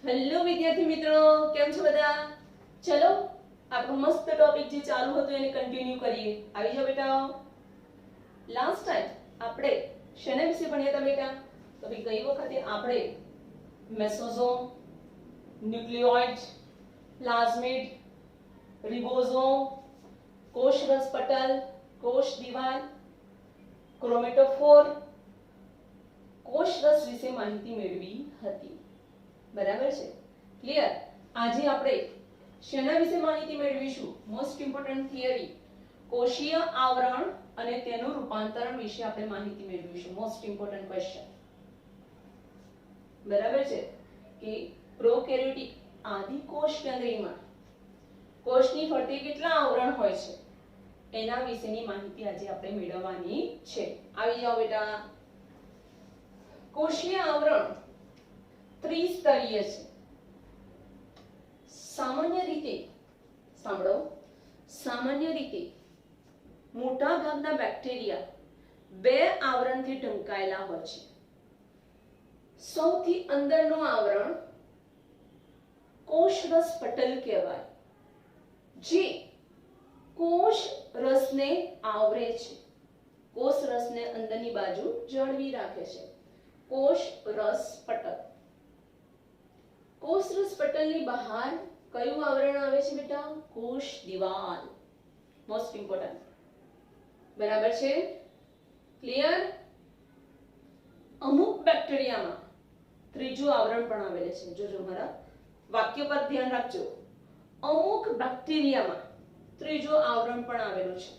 Hello વિદ્યાર્થી મિત્રો, કેમ છો બધા? ચલો આપણું મસ્ત ટોપિક જે ચાલુ હતો એને કન્ટિન્યુ કરીએ. આવી જાઓ બેટા. લાસ્ટ ટાઈમ આપણે શેના વિશે ભણ્યા હતા બેટા? તો ભાઈ ગઈ વખતે આપણે મેસોઝોમ, ન્યુક્લિયોઇડ, પ્લાઝમિડ, રિબોઝોમ, કોષરસ પટલ, કોષ દિવાલ, ક્રોમેટોફોર, કોષરસ વિશે માહિતી મેળવી હતી. બરાબર છે? ક્લિયર? આજે આપણે શેના વિશે માહિતી મેળવીશું? મોસ્ટ ઇમ્પોર્ટન્ટ થિયરી, કોષીય આવરણ અને તેનું રૂપાંતરણ વિશે આપણે માહિતી મેળવીશું. Most important question. બરાબર છે કે પ્રોકેરિયોટિક આદિ કોષ કેન્દ્રીયમાં કોષની ફરતે કેટલા આવરણ હોય છે એના વિશેની માહિતી આજે આપણે મેળવવાની છે. આવી જાઓ બેટા. કોષીય આવરણ ત્રિસ્તરીય છે. સામાન્ય રીતે સાંભળો, સામાન્ય રીતે મોટા ભાગના બેક્ટેરિયા બે આવરણથી ઢંકાયેલા હોય છે. સૌથી અંદરનું આવરણ કોષરસ પટલ કહેવાય, જે કોષ રસને આવરે છે, કોષ રસને અંદરની બાજુ જાળવી રાખે છે. કોષ રસ પટલ. કોષરસ પટલની બહાર કયું આવરણ આવે છે બેટા? કોષ દિવાલ. Most important. બરાબર છે? ક્લિયર? અમુક બેક્ટેરિયામાં ત્રીજું આવરણ પણ આવેલું છે. જોજો, મારા વાક્ય પર ધ્યાન રાખજો. અમુક બેક્ટેરિયામાં ત્રીજું આવરણ પણ આવેલું છે.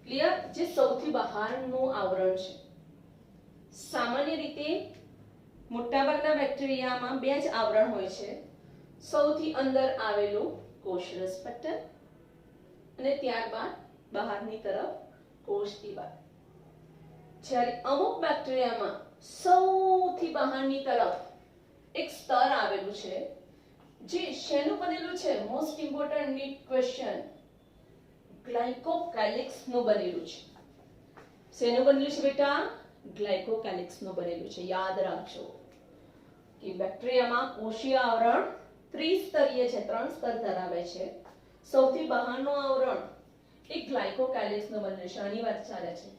ક્લિયર? જે સૌથી બહારનું આવરણ છે. સામાન્ય રીતે મોટાભાગના બેક્ટેરિયામાં બે જ આવરણ હોય છે. સૌથી અંદર આવેલું કોષરસ પટલ અને ત્યારબાદ બહારની તરફ કોષ દિવાલ. જ્યારે અમુક બેક્ટેરિયામાં સૌથી બહારની તરફ એક સ્તર આવેલું છે, જે શેનું બનેલું છે? Most important NEET question. Glycocalyx નું બનેલું છે. શેનું બનેલું છે બેટા? ગ્લાયકોકેલિક્સ નું બનેલું છે. યાદ રાખજો કે બેક્ટેરિયામાં કોષીય આવરણ ત્રિસ્તરીય છે, 3 સ્તર ધરાવે છે. સૌથી બહારનું આવરણ એક ગ્લાયકોકેલિક્સ નું બનેલું છે. આની વાત ચાલે છે.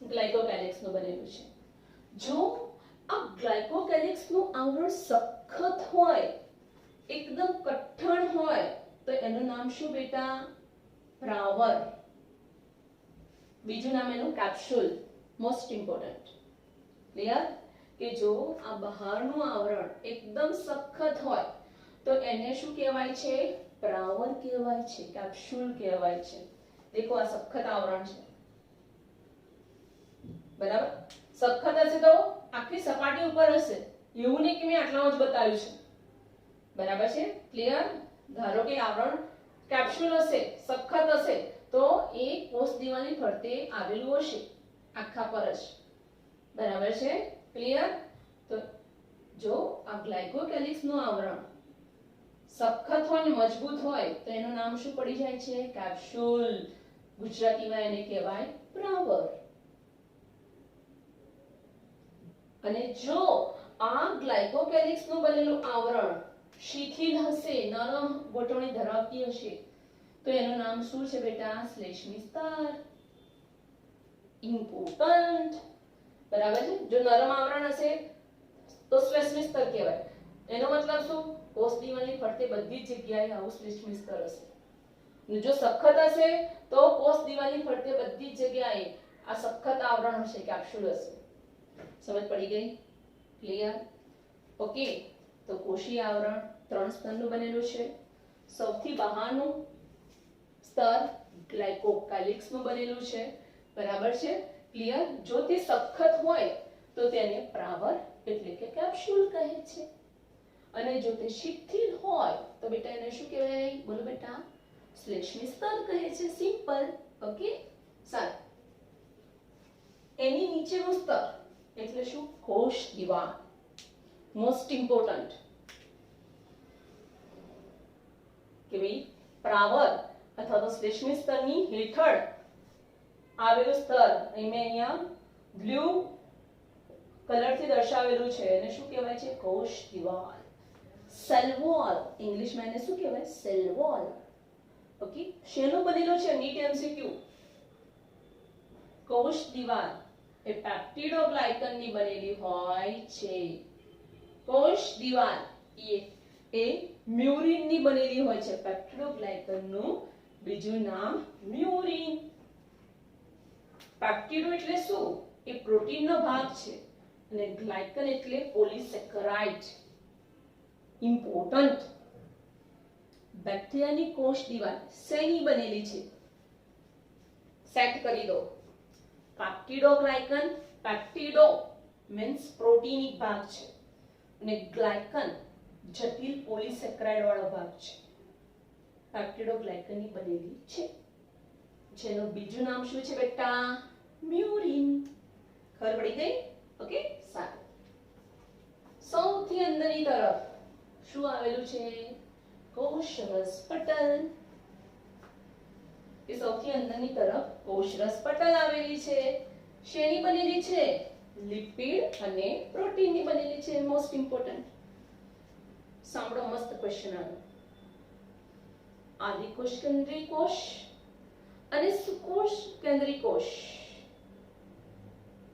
ગ્લાયકોકેલિક્સ નું બનેલું છે. જો આ ગ્લાયકોકેલિક્સ નું આવરણ સખત હોય, એકદમ કઠણ હોય, તો એનું નામ શું બેટા? પ્રાવર. બીજું નામ એનું કેપ્સ્યુલ. Most important. ક્લિયર? કે જો આ બહારનું આવરણ એકદમ સખત હોય તો એને શું કહેવાય છે? પ્રાવર કહેવાય છે, કેપ્સ્યુલ કહેવાય છે. દેખો, આ સખત આવરણ છે. બરાબર? સખત હશે તો આખી સપાટી ઉપર હશે, એવું નહીં કે મેં આટલામાં જ બતાવ્યું છે. બરાબર છે? ક્લિયર? ધારો કે આવરણ કેપ્સ્યુલ હશે, સખત હશે, તો એ કોષ દિવાલની ફરતે આવેલું હશે, આખા પર જ. બરાબર છે? ક્લિયર? તો જો આ ગ્લાયકોકેલિક્સ નું આવરણ સખત હોય ને મજબૂત હોય તો એનું નામ શું પડી જાય છે? કેપ્સ્યુલ. ગુજરાતીમાં એને કહેવાય પ્રાવર. અને જો આ ગ્લાયકોકેલિક્સ નું બનેલું આવરણ શિથિલ હશે, નરમ ગોઠવણી ધરાવતી હશે, તો એનું નામ શું છે બેટા? શ્લેષ્મી સ્તર. ઇમ્પોર્ટન્ટ. બરાબર છે? જો નરમ આવરણ હશે તો શ્લેષ્મી સ્તર કહેવાય. એનો મતલબ શું? કોષ દિવાલની ફરતે બધી જ જગ્યાએ આવું શ્લેષ્મી સ્તર હશે. અને જો સખત હશે તો કોષ દિવાલની ફરતે બધી જ જગ્યાએ આ સખત આવરણ હશે, કેપ્સ્યુલ હશે. સમજ પડી ગઈ? ક્લિયર? ઓકે. તો કોષીય આવરણ 3 સ્તરનું બનેલું છે. સૌથી બહારનું સ્તર ગ્લાયકોકેલિક્સ નું બનેલું છે. બરાબર છે? ક્લિયર? જો તે સખત હોય તો તેને પ્રાવર એટલે કે કેપ્સ્યુલ કહે છે. અને જો તે શિથિલ હોય તો બેટા એને શું કહેવાય? બોલો બેટા. શ્લેષ્મી સ્તર કહે છે. સિમ્પલ. ઓકે? સારું. એની નીચેનું સ્તર એટલે શું? કોષ દિવાલ. Most important. કે ભાઈ પ્રાવર અથવા તો શ્લેષ્મી સ્તરની હેઠળ આવેલું સ્તર, મેં અહીંયા બ્લુ કલરથી દર્શાવેલું છે એને શું કહેવાય છે? કોષ દિવાલ. સેલ વોલ, ઇંગ્લિશમાં એને શું કહેવાય? Cell wall. ઓકે, શેનું બનેલું છે? NEET MCQ. કોષ દિવાલ એ પેપ્ટિડોગ્લાયકનની બનેલી હોય છે. કોષ દિવાલ એ મ્યુરિનની બનેલી હોય છે. પેપ્ટિડોગ્લાયકનનું બીજું નામ મ્યુરિન. પેપ્ટિડો એટલે શું? એ પ્રોટીનનો ભાગ છે અને ગ્લાયકન એટલે પોલિસેકેરાઇડ. ઇમ્પોર્ટન્ટ. બેક્ટેરિયાની કોષ દિવાલ શેની બનેલી છે? સેટ કરી દો. પેપ્ટિડોગ્લાયકન, પેપ્ટિડો મીન્સ પ્રોટીનિક ભાગ છે અને ગ્લાયકન જટિલ પોલિસેકેરાઇડ વાળો ભાગ છે. પેપ્ટિડોગ્લાયકનની બનેલી છે જેનું બીજું નામ શું છે બેટા? મ્યુરિન. ખબર પડી ગઈ? ઓકે, સારું. સૌથી અંદરની તરફ શું આવેલું છે? કોષરસ પટલ. એ સૌથી અંદરની તરફ કોષરસ પટલ આવેલી છે. શેની બનેલી છે? લિપિડ અને પ્રોટીનની બનેલી છે. Most important. સાંભળો, મસ્ત ક્વેશ્ચન આવ્યો. આદિકોષ કેન્દ્રીય કોષ અને સુકોષ કેન્દ્રીય કોષ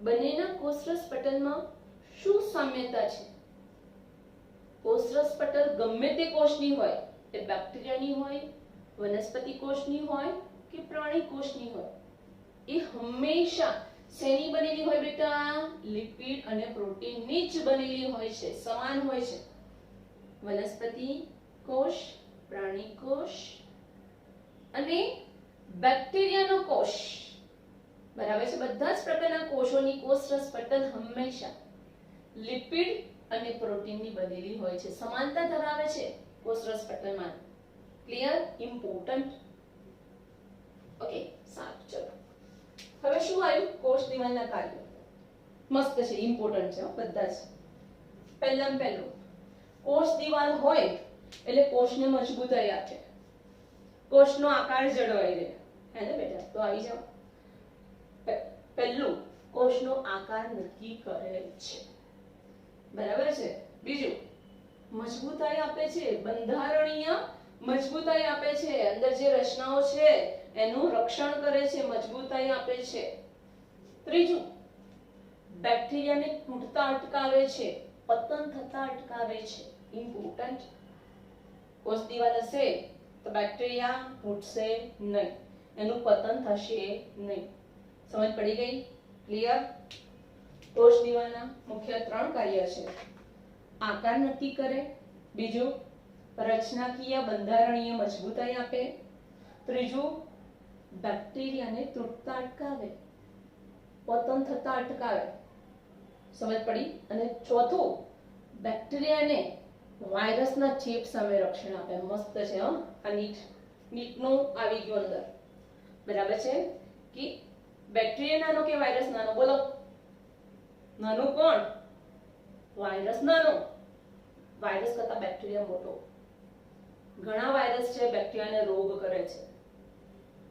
બંનેના કોષરસ પટલમાં શું સામ્યતા છે? કોષરસ પટલ ગમે તે કોષની હોય, એ બેક્ટેરિયાની હોય, વનસ્પતિ કોષની હોય કે પ્રાણી કોષની હોય, એ હંમેશા શેની બનેલી હોય બેટા? લિપિડ અને પ્રોટીનની જ બનેલી હોય છે. સમાન હોય છે. વનસ્પતિ કોષ, પ્રાણી કોષ અને બેક્ટેરિયાનો કોષ, બરાબર છે? બધા જ પ્રકારના કોષોની કોષરસ પટલ હંમેશા લિપિડ અને પ્રોટીનની બનેલી હોય છે. સમાનતા ધરાવે છે કોષરસ પટલમાં. ક્લિયર? ઇમ્પોર્ટન્ટ. ઓકે, સારું. ચલો, હવે શું આવ્યું? કોષ દિવાલના કાર્યો. મસ્ત છે, ઇમ્પોર્ટન્ટ છે બધા જ. પહેલામાં પહેલું, કોષ દિવાલ હોય એટલે કોષને મજબૂતાઈ આપે, કોષનો આકાર જળવાઈ રહે. હે ને બેટા? તો આવી જાઓ. પહેલું, કોષનો આકાર નક્કી કરે છે. બરાબર છે? બીજું, મજબૂતાઈ આપે છે, બંધારણીય મજબૂતાઈ આપે છે. અંદર જે રચનાઓ છે એનું રક્ષણ કરે છે, મજબૂતાઈ આપે છે. ત્રીજું, બેક્ટેરિયાને તૂટતા અટકાવે છે, પતન થતા અટકાવે છે. ઇમ્પોર્ટન્ટ. કોષ દિવાલ હશે તો બેક્ટેરિયા તૂટશે નહીં, એનું પતન થશે નહીં. સમજ પડી ગઈ? ક્લિયર? કોષ દિવાલના મુખ્ય 3 કાર્ય છે. આકાર નક્કી કરે, બીજું રચનાકીય બંધારણીય મજબૂતાઈ આપે, ત્રીજું બેક્ટેરિયાને તૂટતા અટકાવે, પતન થતા અટકાવે. સમજ પડી? અને ચોથું, બેક્ટેરિયાને વાયરસના ચેપ સામે રક્ષણ આપે. મસ્ત છે હો. આ નીટનું આવી ગયું અંદર. બરાબર છે? કે બેક્ટેરિયા નાનો કે વાયરસ નાનો? બોલો. નાનું કોણ? વાયરસ નાનો. વાયરસ કરતા બેક્ટેરિયા મોટો. ઘણા વાયરસ છે બેક્ટેરિયાને રોગ કરે છે.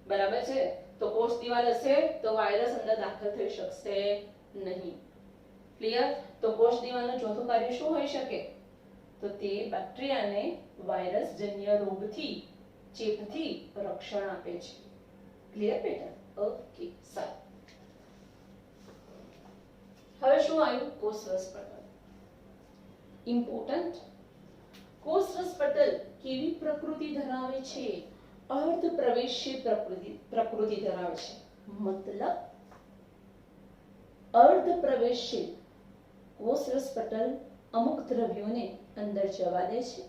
બરાબર છે? તો કોષ દિવાલ હશે તો વાયરસ અંદર દાખલ થઈ શકશે નહીં. ક્લિયર? તો કોષ દિવાલનું ચોથું કાર્ય શું હોઈ શકે? તો તે બેક્ટેરિયાને વાયરસજન્ય રોગથી, ચેપથી રક્ષણ આપે છે. ક્લિયર બેટા? ઓકે, સારું. હવે શું આવ્યું? કોષરસ પટલ. ઇમ્પોર્ટન્ટ. કોષરસ પટલ કેવી પ્રકૃતિ ધરાવે છે? અર્ધ પ્રવેશી પ્રકૃતિ ધરાવે છે. મતલબ અર્ધ પ્રવેશી કોષરસ પટલ અમુક દ્રવ્યોને અંદર જવા દે છે,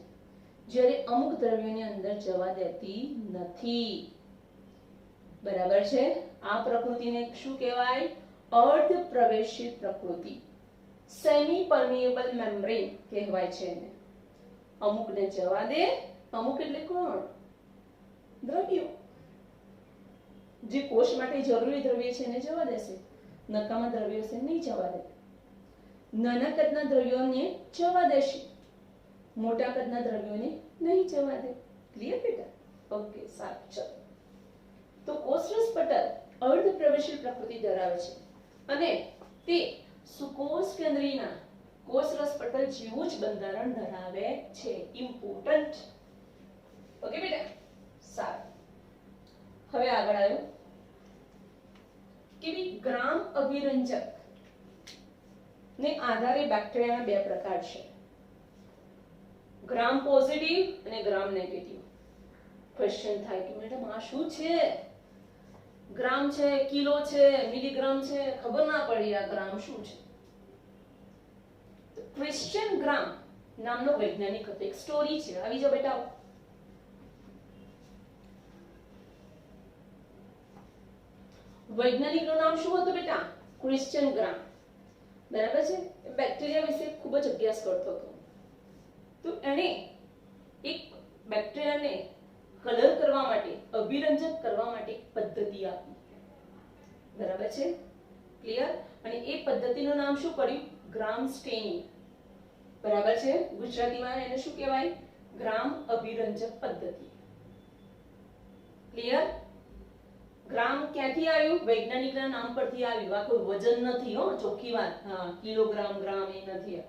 જ્યારે અમુક દ્રવ્યોને અંદર જવા દેતી નથી. બરાબર છે? આ પ્રકૃતિને શું કહેવાય? અર્ધ પ્રવેશી પ્રકૃતિ. સેમી પરમિએબલ મેમ્બ્રેન કહેવાય છે એને. અમુકને જવા દે. અમુક એટલે કોણ? દ્રવ્યો. જે કોષ માટે જરૂરી દ્રવ્ય છે એને જવા દેશે, નકામા દ્રવ્યો છે નહીં જવા દે. નાના કદના દ્રવ્યોને જવા દેશે, મોટા કદના દ્રવ્યોને નહીં જવા દે. ક્લિયર બેટા? ઓકે, સારું. ચલો, તો કોષરસ પટલ અર્ધ પ્રવેશી પ્રકૃતિ ધરાવે છે અને તે સુકોષ કેન્દ્રીયના કોષરસ પટલ જેવું જ બંધારણ ધરાવે છે. ઇમ્પોર્ટન્ટ. ઓકે બેટા, સારું. હવે આગળ આવ્યો કે ગ્રામ અભિરંજક ને આધારે બેક્ટેરિયાના બે પ્રકાર છે, ગ્રામ પોઝિટિવ અને ગ્રામ નેગેટિવ. ક્વેશ્ચન થાય કે મેડમ આ શું છે? ગ્રામ છે, કિલો છે, મિલીગ્રામ છે, ખબર ના પડી આ ગ્રામ શું છે. ક્રિશ્ચિયન ગ્રામ નામનો વૈજ્ઞાનિક હતો. એક સ્ટોરી છે, આવી જાઓ બેટા. વૈજ્ઞાનિકનું નામ શું હતું બેટા? ક્રિશ્ચિયન ગ્રામ. બરાબર છે. બેક્ટેરિયા વિશે ખૂબ જ અભ્યાસ કરતો હતો. તો એણે એક બેક્ટેરિયાને કલર કરવા માટે, અભિરંજક કરવા માટે પદ્ધતિ આપી. બરાબર છે, ક્લિયર? અને એ પદ્ધતિનું નામ શું પડ્યું? ગ્રામ સ્ટેનિંગ. બરાબર છે. ગુજરાતીમાં એને શું કહેવાય? ગ્રામ અભિરંજક પદ્ધતિ. ક્લિયર? ગ્રામ ક્યાંથી આવ્યું? વૈજ્ઞાનિકના નામ પરથી આવ્યું. આ કોઈ વજન નથી હો, ચોખ્ખી વાત. હા, કિલોગ્રામ, ગ્રામ એ નથી.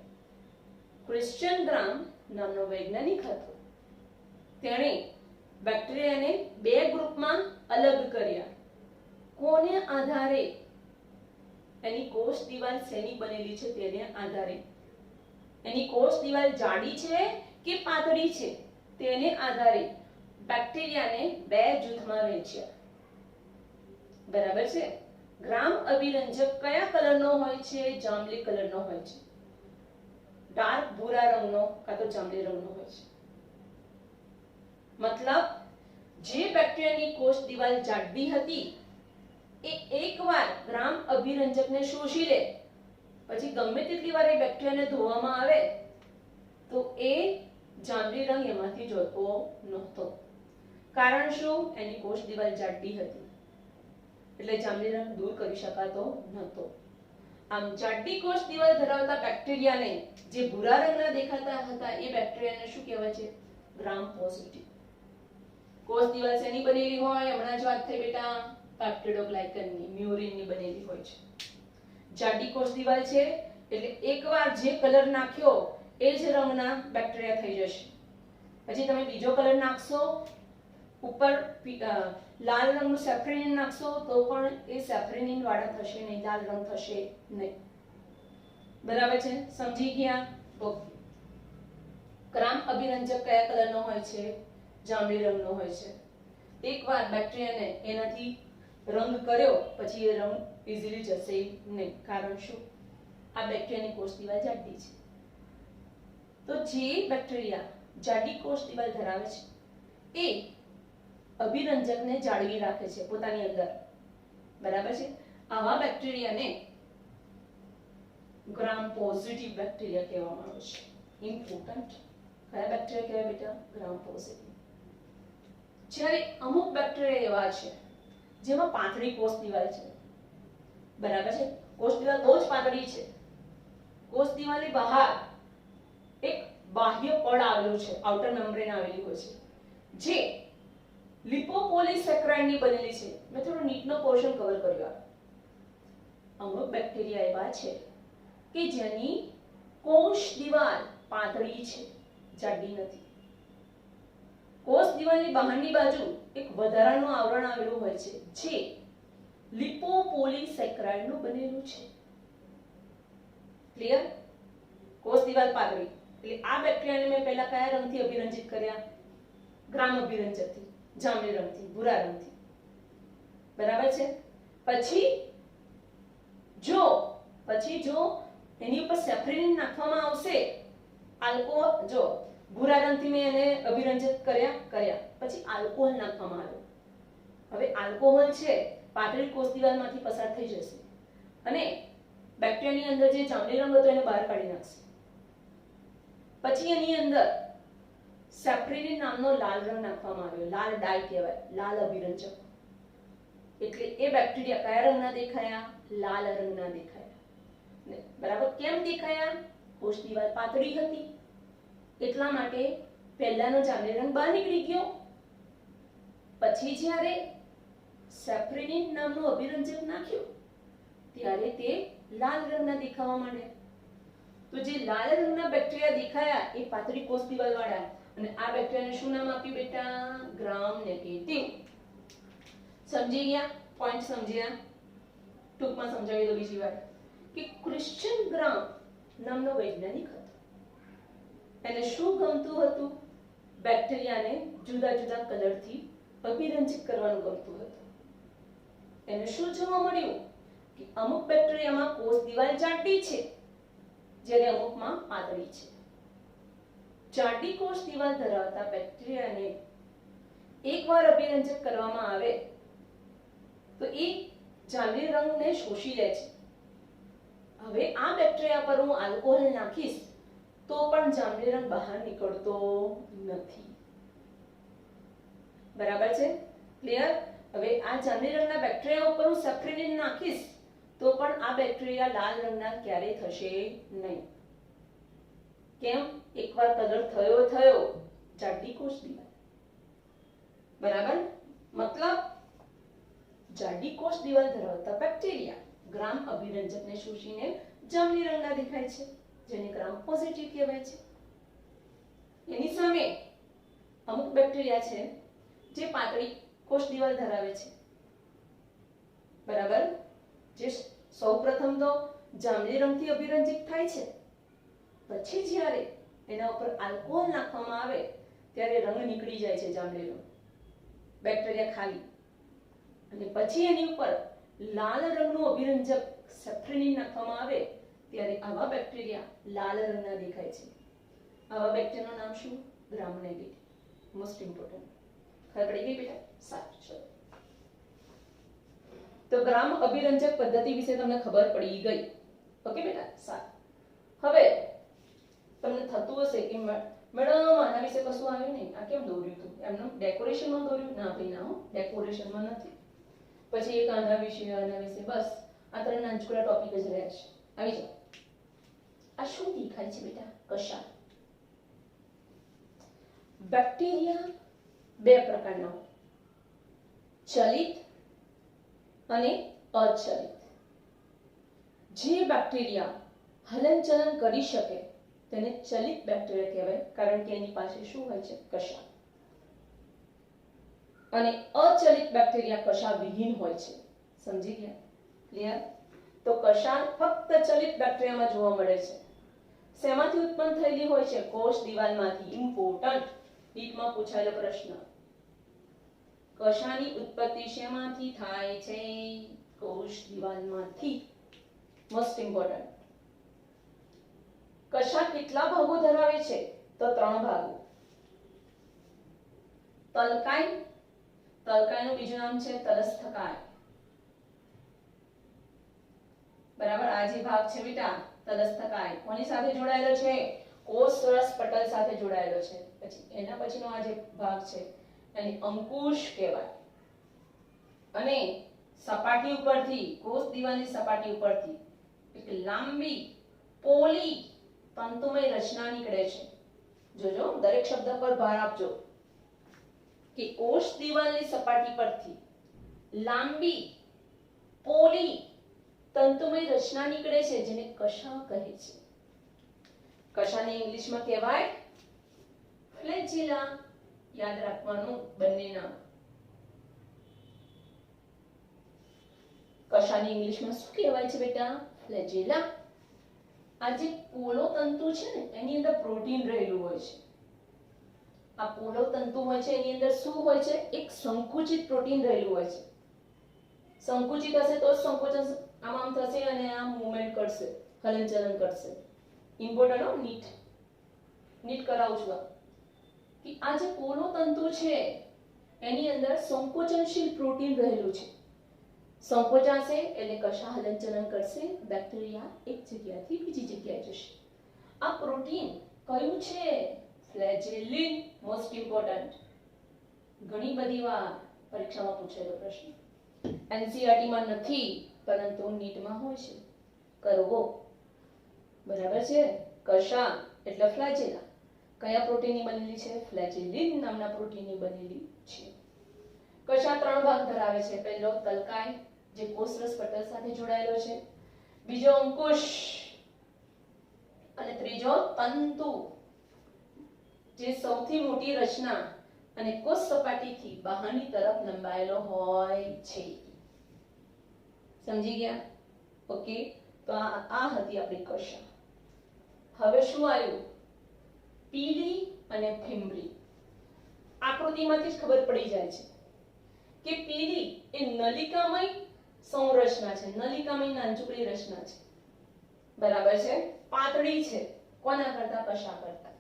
ક્રિશ્ચિયન ગ્રામ નામનો વૈજ્ઞાનિક હતો. તેણે બેક્ટેરિયાને બે ગ્રુપમાં અલગ કર્યા. કોને આધારે? એની કોષ દિવાલ શેની બનેલી છે તેને આધારે. એની કોષ દિવાલ જાડી છે કે પાતળી છે તેને આધારે બેક્ટેરિયાને બે જૂથમાં વહેંચ્યા. બરાબર છે. ગ્રામ અભિરંજક કયા કલરનો હોય છે? જાંબલી કલરનો હોય છે. ડાર્ક ભૂરા રંગનો કાં તો જાંબલી રંગનો હોય છે. મતલબ જે બેક્ટેરિયાની કોષ દિવાલ જાડી હતી એ એકવાર ગ્રામ અભિરંજકને શોષી લે, પછી ગમે તેટલી વાર એ બેક્ટેરિયાને ધોવામાં આવે તો એ જાંબલી રંગ એમાંથી જતો નહોતો. કારણ શું? એની કોષ દિવાલ જાડી હતી એટલે જાંબલી રંગ દૂર કરી શકાતો નહોતો. આમ જાડી કોષ દિવાલ ધરાવતા બેક્ટેરિયાને જે ભૂરા રંગના દેખાતા હતા એ બેક્ટેરિયાને શું કહેવાય છે? ગ્રામ પોઝિટિવ. કોષ દિવાલ શેની બનેલી હોય? હમણાં જ વાત થઈ બેટા, પેપ્ટિડોગ્લાયકનની, મ્યુરિનની બનેલી હોય છે. જાડી કોષ દિવાલ છે એટલે એકવાર જે કલર નાખ્યો એ જ રંગના બેક્ટેરિયા થઈ જશે. પછી તમે બીજો કલર નાખશો, ઉપર લાલ રંગનું સેફ્રેનિન નાખશો તો પણ એ સેફ્રેનિન વાળા થશે નહીં, લાલ રંગ થશે નહીં. બરાબર છે? સમજી ગયા? ઓકે. ગ્રામ અભિરંજક કયા કલરનો હોય છે? જાંબલી રંગનો હોય છે. એકવાર બેક્ટેરિયાને એનાથી રંગ કર્યો પછી એ રંગ ઇઝીલી જશે નહીં. કારણ શું? આ બેક્ટેરિયાની કોષ દિવાલ જાડી છે. તો જે બેક્ટેરિયા જાડી કોષ દિવાલ ધરાવે છે એ અભિરંજકને જાળવી રાખે છે પોતાની અંદર. બરાબર છે? આવા બેક્ટેરિયાને ગ્રામ પોઝિટિવ બેક્ટેરિયા કહેવામાં આવે છે. ઇમ્પોર્ટન્ટ. કયા બેક્ટેરિયા કહેવાય બેટા? ગ્રામ પોઝિટિવ. જ્યારે અમુક બેક્ટેરિયા એવા છે જેમાં પાતળી કોષ દિવાલ છે. બરાબર છે? કોષ દિવાલ બહુ જ પાતળી છે. કોષ દિવાલની બહાર એક બાહ્ય પડ આવેલું છે, આઉટર મેમ્બ્રેન આવેલી હોય છે, જે લિપોપોલિસેકેરાઇડની બનેલી છે. મેં થોડો નીટનો પોર્શન કવર કર્યો. અમુક બેક્ટેરિયા એવા છે કે જેની કોષ દિવાલ પાતળી છે, જાડી નથી. કોષ દિવાલની બહારની બાજુ એક વધારાનું આવરણ આવેલું હોય છે જે લિપોપોલિસેકેરાઇડનું બનેલું છે. ક્લિયર? કોષ દિવાલ પાતળી એટલે આ બેક્ટેરિયાને મેં પહેલા કયા રંગથી અભિરંજિત કર્યા? ગ્રામ અભિરંજકથી, જાંબલી રંગથી, ભૂરા રંગથી. બરાબર છે? પછી જો એની ઉપર સેફ્રેનિન નાખવામાં આવશે, આલ્કોહોલ, જો ભૂરા રંગથી મેં એને અભિરંજિત કર્યા પછી આલ્કોહોલ નાખવામાં આવ્યો. હવે આલ્કોહોલ છે પાતળી કોષ દિવાલમાંથી પસાર થઈ જશે અને બેક્ટેરિયાની અંદર જે જાંબલી રંગ હતો એને બહાર કાઢી નાખશે. પછી એની અંદર સેફ્રેનિન નામનો લાલ રંગ નાખવામાં આવ્યો. લાલ ડાય કહેવાય, લાલ અભિરંજક. એટલે એ બેક્ટેરિયા કયા રંગના દેખાયા? લાલ રંગના દેખાયા. બરાબર? કેમ દેખાયા? કોષ દિવાલ પાતળી હતી એટલા માટે પહેલાનો જાંબલી રંગ બહાર નીકળી ગયો. પછી જ્યારે સેફ્રેનિન નામનું અભિરંજક નાખ્યું ત્યારે તે લાલ રંગના દેખાવા માંડે. તો જે લાલ રંગના બેક્ટેરિયા દેખાયા એ પાતળી કોષ દિવાલ વાળા, અને આ બેક્ટેરિયાને શું નામ આપ્યું બેટા? Gram negative. સમજી ગયા? પોઈન્ટ સમજ્યા? ટૂંકમાં સમજાવી દો બીજી વાર કે ક્રિશ્ચિયન ગ્રામ નામનો વૈજ્ઞાનિક હતો. એને શું ગમતું હતું? બેક્ટેરિયાને જુદા જુદા કલરથી અભિરંજિત કરવાનું ગમતું હતું. એને શું જોવા મળ્યું કે અમુક બેક્ટેરિયામાં કોષ દિવાલ જાડી છે, જ્યારે અમુકમાં પાતળી છે. જાડી કોષ દિવાલ ધરાવતા બેક્ટેરિયાને એકવાર અભિરંજિત કરવામાં આવે તો એ જાંબલી રંગને શોષી લે છે. હવે આ બેક્ટેરિયા પર હું આલ્કોહોલ નાખીશ તો પણ જાંબલી રંગ બહાર નીકળતો નથી. બરાબર છે? ક્લિયર? હવે આ જાંબલી રંગના બેક્ટેરિયા ઉપર હું સેફ્રેનિન નાખીશ તો પણ આ બેક્ટેરિયા લાલ રંગના ક્યારેય થશે નહીં. કેમ? એકવાર કલર થયો જાડી કોષ દિવાલ. બરાબર? મતલબ જાડી કોષ દિવાલ ધરાવતા બેક્ટેરિયા ગ્રામ અભિરંજકને શોષીને જાંબલી રંગના દેખાય છે, જેને ગ્રામ પોઝિટિવ કહેવાય છે. એની સામે અમુક બેક્ટેરિયા છે જે પાતળી કોષ દિવાલ ધરાવે છે. બરાબર? જે સૌપ્રથમ તો જાંબલી રંગથી અભિરંજિત થાય છે, પછી જ્યારે એના ઉપર આલ્કોહોલ નાખવામાં આવે ત્યારે રંગ નીકળી જાય છે જાંબલી રંગ, બેક્ટેરિયા ખાલી, અને પછી એની ઉપર લાલ રંગનું અભિરંજક સેફ્રેનિન નાખવામાં આવે ત્યારે આવા બેક્ટેરિયા લાલ રંગના દેખાય છે. આવા બેક્ટેરિયાનું નામ શું? Gram negative. Most important. ખબર પડી ગઈ બેટા? સાચું. ચલો, તો ગ્રામ અભિરંજક પદ્ધતિ વિશે તમને ખબર પડી ગઈ. ઓકે બેટા? સારું. હવે તમને થતું હશે કે મેડમ આના વિશે કશું આવ્યું નહીં, આ કેમ દોર્યું હતું? એમનું ડેકોરેશનમાં દોર્યું? ના ભાઈ ના, ડેકોરેશનમાં નથી. પછી એક આના વિશે, બસ આ ત્રણ નાનચુકડા ટોપિક જ રહ્યા છે. આવી જાઓ. આ શું દેખાય છે બેટા? કશા. બેક્ટેરિયા બે પ્રકારના હોય, ચલિત અને અચલિત. જે બેક્ટેરિયા હલનચલન કરી શકે તેને ચલિત બેક્ટેરિયા કહેવાય, કારણ કે એની પાસે શું હોય છે? કશા. અને અચલિત બેક્ટેરિયા કશા વિહીન હોય છે. સમજી ગયા? ક્લિયર? તો કશા ફક્ત ચલિત બેક્ટેરિયામાં જોવા મળે છે. શેમાંથી ઉત્પન્ન થયેલી હોય છે? કોષ દિવાલમાંથી. ઇમ્પોર્ટન્ટ. નીટમાં પૂછાયેલો પ્રશ્ન. કશાની ઉત્પત્તિ શેમાંથી થાય છે? કોષ દિવાલમાંથી. Most important. કશા કેટલા ભાગો ધરાવે છે? તો 3 ભાગો. તલકાય, તલકાયનું બીજું નામ છે તલસ્થકાય. બરાબર? આ જે ભાગ છે બેટા તલસ્થકાય, કોની સાથે જોડાયેલો છે? કોષ રસ પટલ સાથે જોડાયેલો છે. પછી એના પછીનો આ જે ભાગ છે એને અંકુશ કહેવાય. અને સપાટી ઉપરથી, કોષ દિવાલની સપાટી ઉપરથી એક લાંબી પોલી તંતુમય રચના નીકળે છે. જોજો, દરેક શબ્દ પર ભાર આપજો કે કોષ દિવાલની સપાટી પરથી લાંબી પોલી તંતુમય રચના નીકળે છે, જેને કશા કહે છે. કશાને ઇંગ્લિશમાં કહેવાય ફ્લેજેલા. યાદ રાખવાનું બંને નામ. કશાને ઇંગ્લિશમાં શું કહેવાય છે બેટા? ફ્લેજેલા. આ જે પોલો તંતુ છે ને એની અંદર પ્રોટીન રહેલું હોય છે. આ પોલો તંતુ હોય છે એની અંદર શું હોય છે? એક સંકુચિત પ્રોટીન રહેલું હોય છે. સંકુચિત હશે તો સંકોચન આમ થશે અને આમ મૂવમેન્ટ કરશે, હલનચલન કરશે. ઇમ્પોર્ટન્ટ હો, નીટ કરાવું છું કે આ જે પોલો તંતુ છે એની અંદર સંકોચનશીલ પ્રોટીન રહેલું છે. સંકોચાશે એટલે કશા હલનચલન કરશે, બેક્ટેરિયા એક જગ્યાથી બીજી જગ્યાએ જશે. આ પ્રોટીન કયું છે? ફ્લેજેલિન. Most important. ઘણી બધી વાર પરીક્ષામાં પૂછેલો પ્રશ્ન. એનસીઈઆરટી માં નથી પરંતુ નીટમાં હોય છે. કરવો. બરાબર છે? કશા એટલે ફ્લેજેલા. કયા પ્રોટીનની બનેલી છે? ફ્લેજેલિન નામના પ્રોટીનની બનેલી છે. કશા 3 ભાગ ધરાવે છે. પહેલો તલકાય, જે કોષરસ પટલ સાથે જોડાયેલો છે, બીજો અંકુશ અને ત્રીજો તંતુ, જે સૌથી મોટી રચના અને કોષ સપાટીથી બહારની તરફ લંબાયેલો હોય છે. સમજી ગયા? ઓકે, તો આ હતી આપણી કશા. હવે શું આવ્યું? પીલી અને ફિમ્બરી. આકૃતિમાંથી જ ખબર પડી જાય છે કે પીલી એ નલિકામય સંરચના છે, નલિકામય નાનચુકડી રચના છે. બરાબર છે? પાતળી છે કોના કરતા? કશા કરતા.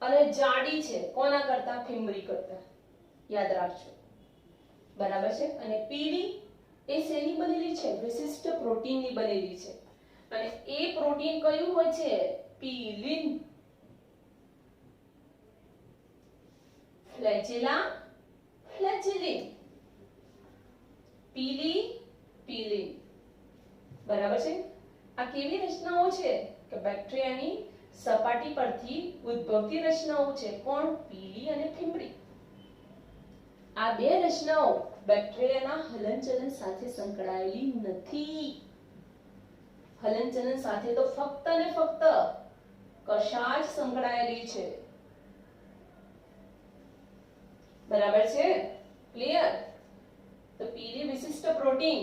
અને જાડી છે કોના કરતા? ફિમ્બરી કરતા. યાદ રાખજો. બરાબર છે? અને પીલી એ શેની બનેલી છે? વિશિષ્ટ પ્રોટીનની બનેલી છે. અને એ પ્રોટીન કયું હોય છે? પીલિન. ફ્લેજેલા, ફ્લેજેલિન. પીલી, પીલિન. બરાબર છે? આ કેવી રચનાઓ છે કે બેક્ટેરિયાની સપાટી પરથી ઉદ્ભવતી રચનાઓ છે. કોણ? પીલી અને ફિમ્બરી. આ બે રચનાઓ બેક્ટેરિયાના હલનચલન સાથે સંકળાયેલી નથી. હલનચલન સાથે તો ફક્ત ને ફક્ત કશા જ સંકળાયેલી છે. બરાબર છે? ક્લિયર? તો પીલી વિશિષ્ટ પ્રોટીન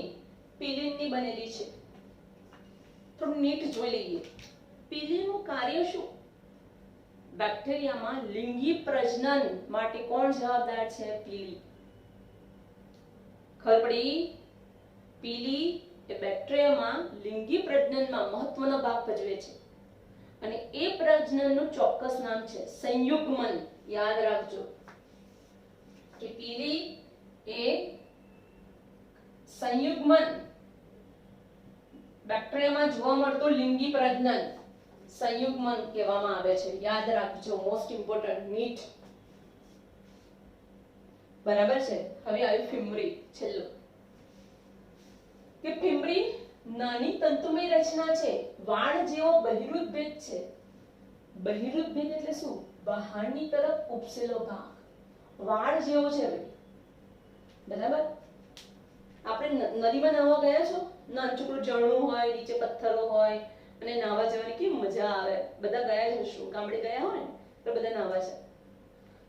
પીલિનની બનેલી છે. થોડું નીટ જોઈ લઈએ. પીલિનનું કાર્ય શું? બેક્ટેરિયામાં લિંગી પ્રજનન માટે કોણ જવાબદાર છે? પીલી. ખબર પડી? પીલી એ બેક્ટેરિયામાં લિંગી પ્રજનનમાં મહત્વનો ભાગ ભજવે છે. અને એ પ્રજનનનું ચોક્કસ નામ છે સંયુગ્મન. યાદ રાખજો કે પીલી એ સંયુગ્મન, બેક્ટેરિયામાં જોવા મળતું લિંગી પ્રજનન સંયુગ્મન કહેવામાં આવે છે. યાદ રાખજો, મોસ્ટ ઇમ્પોર્ટન્ટ. નીટ. બરાબર છે? હવે આવ્યું ફિમ્બરી, છેલ્લું. કે ફિમ્બરી નાની તંતુમય રચના છે. વાળ જેવો બહિરુદ ભેદ છે. બહિરુદ ભેદ એટલે શું? બહારની તરફ ઉપસેલો ભાગ. વાળ જેવો છે ભાઈ. બરાબર? આપણે નદીમાં નાહવા ગયા છો? નાનચુકડું ઝરણું હોય, નીચે પથ્થરો હોય અને નાહવા જવાની કેવી મજા આવે. બધા ગયા જ હશો, ગામડે ગયા હોય ને તો બધા નાહવા છે.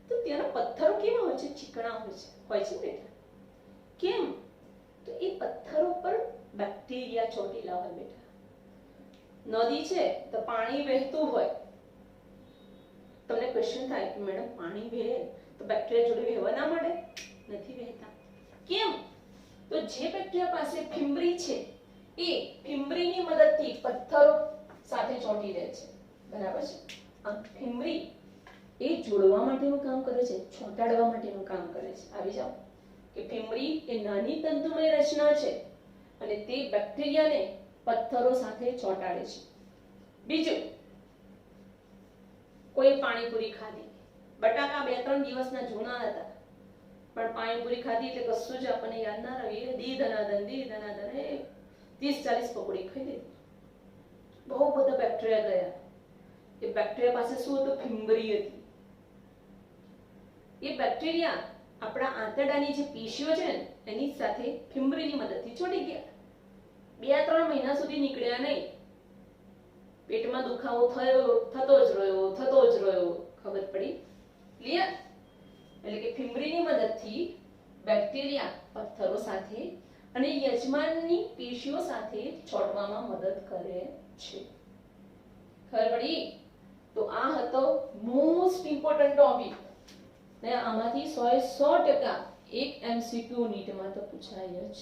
તો ત્યાંના પથ્થરો કેવા હોય છે? ચીકણા હોય છે. બેટા કેમ? તો એ પથ્થરો પર બેક્ટેરિયા ચોંટેલા હોય બેટા. નદી છે તો પાણી વહેતું હોય. તમને ક્વેશ્ચન થાય કે મેડમ પાણી વહે તો બેક્ટેરિયા જોડે વહેવા ના મળે? નથી વહેતા. કેમ? તો જે બેક્ટેરિયા પાસે ફિમ્બરી છે એ ફિમ્બરીની મદદથી પથ્થરો સાથે ચોંટી રહે છે. બરાબર છે? આ ફિમ્બરી એ જોડવા માટેનું કામ કરે છે, ચોંટાડવા માટેનું કામ કરે છે. આવી જાઓ કે ફિમ્બરી એ નાની તંતુમય રચના છે અને તે બેક્ટેરિયાને પથ્થરો સાથે ચોંટાડે છે. બીજું, કોઈ પાણીપુરી ખાધી. બટાકા 2-3 દિવસના જૂના હતા પણ પાણીપુરી ખાધી એટલે કશું જ આપણને યાદ ના રહ્યું. દી ધનાધન 30-40 પકોડી ખાઈ લીધી. બહુ બધા બેક્ટેરિયા ગયા. એ બેક્ટેરિયા પાસે શું હતું? ફિમ્બરી હતી. એ બેક્ટેરિયા આપણા આંતરડાની જે પેશીઓ છે ને એની સાથે ફિમ્બરીની મદદથી ચોંટી ગયા. 2-3 મહિના સુધી નીકળ્યા નહીં. પેટમાં દુખાવો થતો જ રહ્યો. ખબર પડી? ક્લિયર? એટલે કે ફિમ્બરીની મદદથી બેક્ટેરિયા પથ્થરો સાથે અને યજમાનની પેશીઓ સાથે ચોંટવામાં મદદ કરે છે. ખબર પડી? તો આ હતો મોસ્ટ ઇમ્પોર્ટન્ટ ટોપિક. ને આમાંથી 100% એક MCQ નીટમાં તો પૂછાય જ.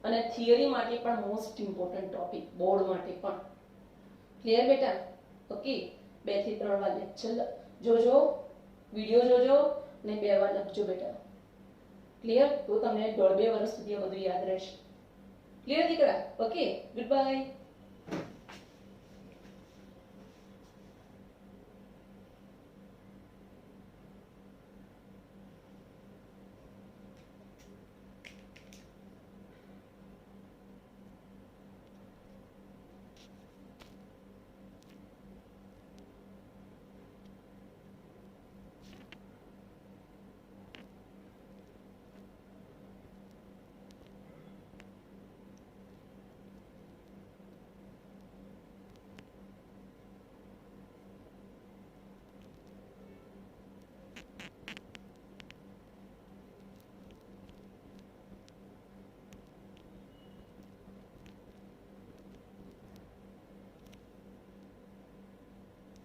અને થિયરી માટે પણ મોસ્ટ ઇમ્પોર્ટન્ટ ટોપિક, બોર્ડ માટે પણ. ક્લિયર બેટા? ઓકે, 2 થી 3 વાર લેક્ચર જોજો, વિડિયો જોજો ને 2 વાર લખજો બેટા. ક્લિયર? તો તમને 1.5-2 વર્ષ સુધી બધું યાદ રહેશે. ક્લિયર દીકરા? Okay, good bye.